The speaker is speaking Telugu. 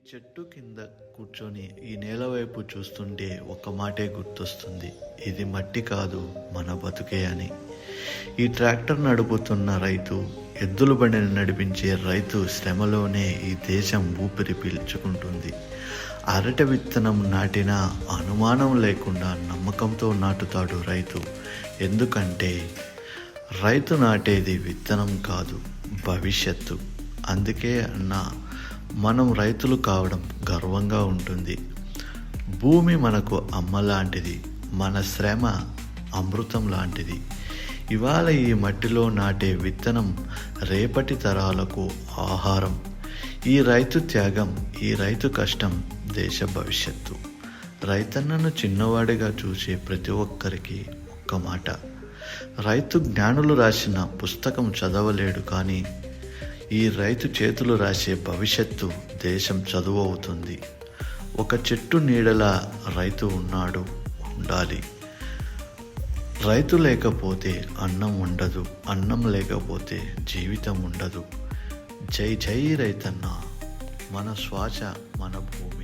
చెట్టు కింద కూర్చొని ఈ నేల వైపు చూస్తుంటే ఒక మాటే గుర్తొస్తుంది, ఇది మట్టి కాదు మన బతుకే అని. ఈ ట్రాక్టర్ నడుపుతున్న రైతు, ఎద్దుల బండిని నడిపించే రైతు శ్రమలోనే ఈ దేశం ఊపిరి పీల్చుకుంటుంది. అరటి విత్తనం నాటినా అనుమానం లేకుండా నమ్మకంతో నాటుతాడు రైతు. ఎందుకంటే రైతు నాటేది విత్తనం కాదు, భవిష్యత్తు. అందుకే మనం రైతులు కావడం గర్వంగా ఉంటుంది. భూమి మనకు అమ్మ లాంటిది, మన శ్రమ అమృతం లాంటిది. ఇవాళ ఈ మట్టిలో నాటే విత్తనం రేపటి తరాలకు ఆహారం. ఈ రైతు త్యాగం, ఈ రైతు కష్టం దేశ భవిష్యత్తు. రైతన్నను చిన్నవాడిగా చూసే ప్రతి ఒక్కరికి ఒక్క మాట, రైతు జ్ఞానులు రాసిన పుస్తకం చదవలేడు, కానీ ఈ రైతు చేతులు రాసే భవిష్యత్తు దేశం చదువు అవుతుంది. ఒక చెట్టు నీడలా రైతు ఉండాలి. రైతు లేకపోతే అన్నం ఉండదు, అన్నం లేకపోతే జీవితం ఉండదు. జై జై రైతన్న, మన శ్వాస మన భూమి.